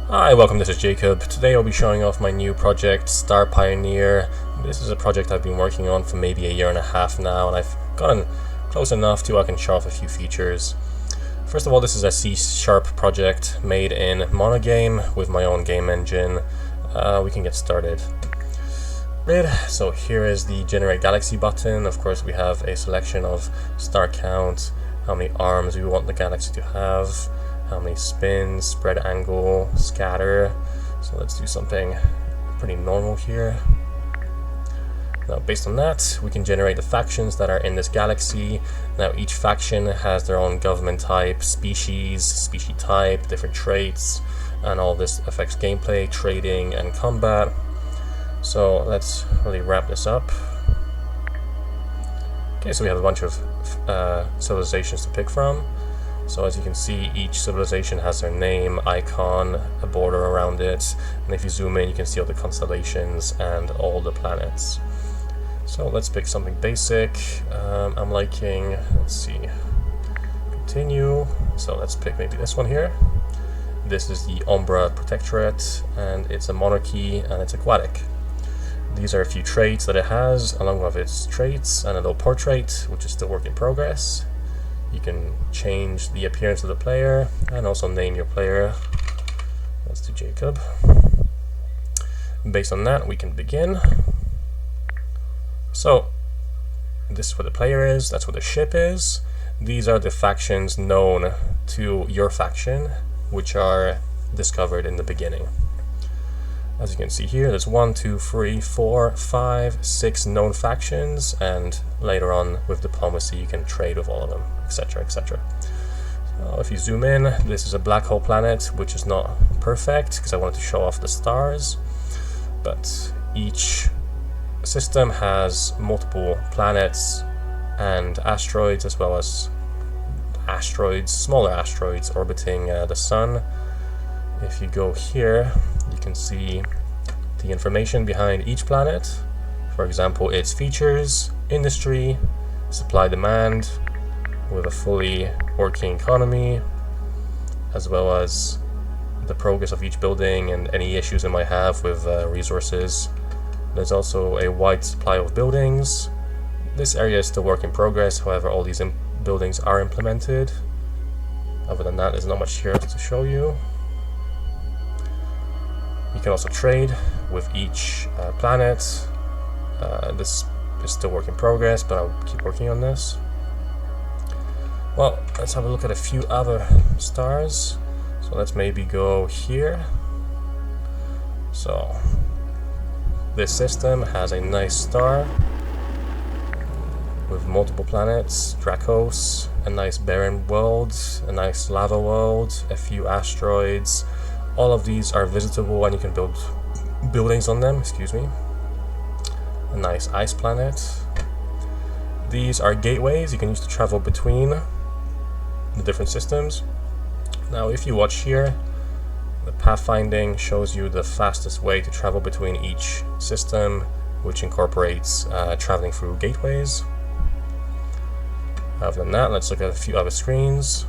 Hi, welcome, this is Jacob. Today I'll be showing off my new project, Star Pioneer. This is a project I've been working on for maybe a year and a half now, and I've gotten close enough to I can show off a few features. First of all, this is a C# project made in monogame with my own game engine. We can get started. So here is the Generate Galaxy button. Of course, we have a selection of star count, how many arms we want the galaxy to have, how many spins, spread angle, scatter. So let's do something pretty normal here. Now based on that, we can generate the factions that are in this galaxy. Now each faction has their own government type, species type, different traits, and all this affects gameplay, trading, and combat. So let's really wrap this up. Okay, so we have a bunch of civilizations to pick from. So as you can see, each civilization has their name, icon, a border around it, and if you zoom in you can see all the constellations and all the planets. So let's pick something basic. I'm liking, let's see, continue. So let's pick maybe this one here. This is the Umbra Protectorate, and it's a monarchy and it's aquatic. These are a few traits that it has, along with its traits, and a little portrait, which is still work in progress. You can change the appearance of the player and also name your player. Let's do Jacob. Based on that, we can begin. So this is what the player is, that's what the ship is. These are the factions known to your faction, which are discovered in the beginning. As you can see here, there's 1, 2, 3, 4, 5, 6 known factions, and later on with diplomacy you can trade with all of them, etc, etc. So if you zoom in, this is a black hole planet, which is not perfect because I wanted to show off the stars, but each system has multiple planets and asteroids, as well as asteroids, smaller asteroids orbiting the sun. If you go here, you can see the information behind each planet. For example, its features, industry, supply demand, with a fully working economy, as well as the progress of each building and any issues it might have with resources. There's also a wide supply of buildings. This area is still work in progress, however all these buildings are implemented. Other than that, there's not much here to show you. You can also trade with each planet. This is still work in progress, but I'll keep working on this. Well, let's have a look at a few other stars. So let's maybe go here. So this system has a nice star with multiple planets, Dracos, a nice barren world, a nice lava world, a few asteroids. All of these are visitable and you can build buildings on them, excuse me. A nice ice planet. These are gateways you can use to travel between the different systems. Now if you watch here, the pathfinding shows you the fastest way to travel between each system, which incorporates traveling through gateways. Other than that, let's look at a few other screens.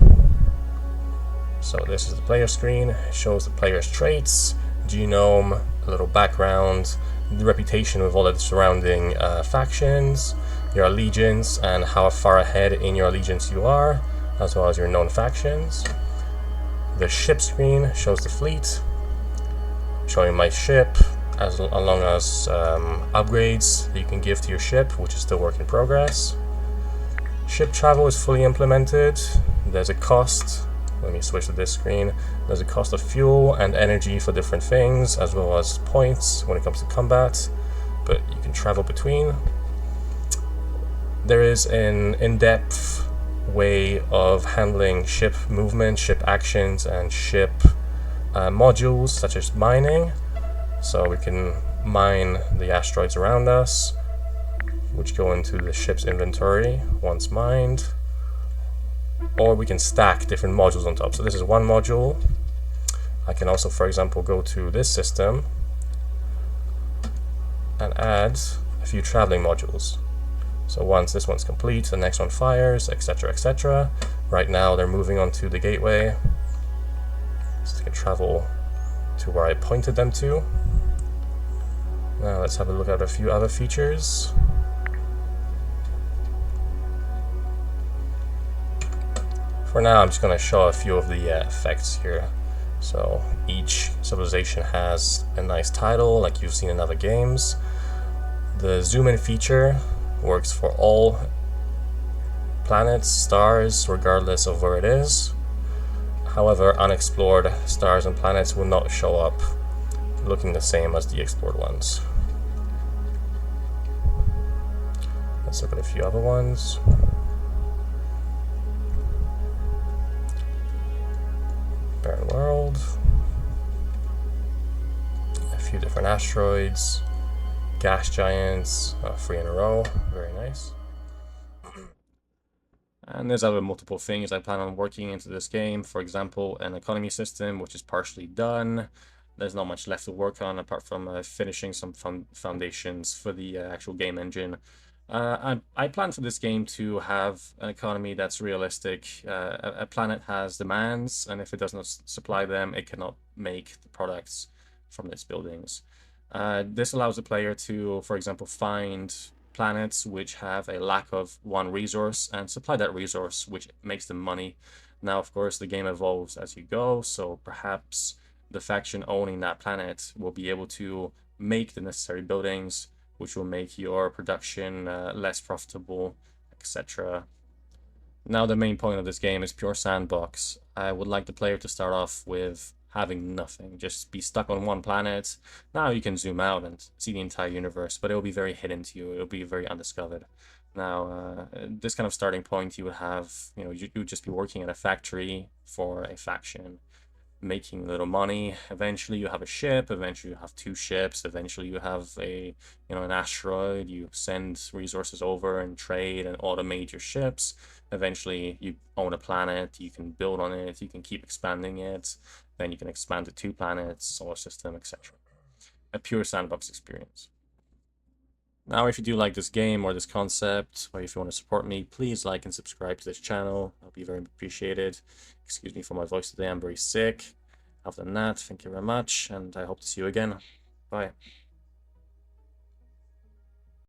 So this is the player screen. It shows the player's traits, genome, a little background, the reputation with all of the surrounding factions, your allegiance and how far ahead in your allegiance you are, as well as your known factions. The ship screen shows the fleet, showing my ship, along as upgrades that you can give to your ship, which is still work in progress. Ship travel is fully implemented. There's a cost. Let me switch to this screen. There's a cost of fuel and energy for different things, as well as points when it comes to combat, but you can travel between. There is an in-depth way of handling ship movement, ship actions, and ship modules, such as mining. So we can mine the asteroids around us, which go into the ship's inventory once mined. Or we can stack different modules on top. So this is one module. I can also, for example, go to this system and add a few traveling modules. So once this one's complete, the next one fires, etc, etc. Right now they're moving on to the gateway, so they can travel to where I pointed them to. Now let's have a look at a few other features. For now, I'm just going to show a few of the effects here. So each civilization has a nice title, like you've seen in other games. The zoom in feature works for all planets, stars, regardless of where it is. However, unexplored stars and planets will not show up looking the same as the explored ones. Let's look at a few other ones. Barren world. A few different asteroids. Gas giants, 3 in a row. Very nice. And there's other multiple things I plan on working into this game. For example, an economy system, which is partially done. There's not much left to work on apart from finishing some foundations for the actual game engine. I plan for this game to have an economy that's realistic. A planet has demands, and if it does not supply them, it cannot make the products from its buildings. This allows the player to, for example, find planets which have a lack of one resource and supply that resource, which makes them money. Now, of course, the game evolves as you go, so perhaps the faction owning that planet will be able to make the necessary buildings, which will make your production less profitable, etc. Now, the main point of this game is pure sandbox. I would like the player to start off with having nothing, just be stuck on one planet. Now you can zoom out and see the entire universe, but it will be very hidden to you. It will be very undiscovered. Now, this kind of starting point, you would have, you would just be working at a factory for a faction, making a little money. Eventually you have a ship, eventually you have 2 ships, eventually you have an asteroid, you send resources over and trade and automate your ships. Eventually you own a planet, you can build on it, you can keep expanding it, then you can expand to 2 planets, solar system, etc. A pure sandbox experience. Now, if you do like this game or this concept, or if you want to support me, please like and subscribe to this channel. That'll be very appreciated. Excuse me for my voice today, I'm very sick. Other than that, thank you very much, and I hope to see you again. Bye.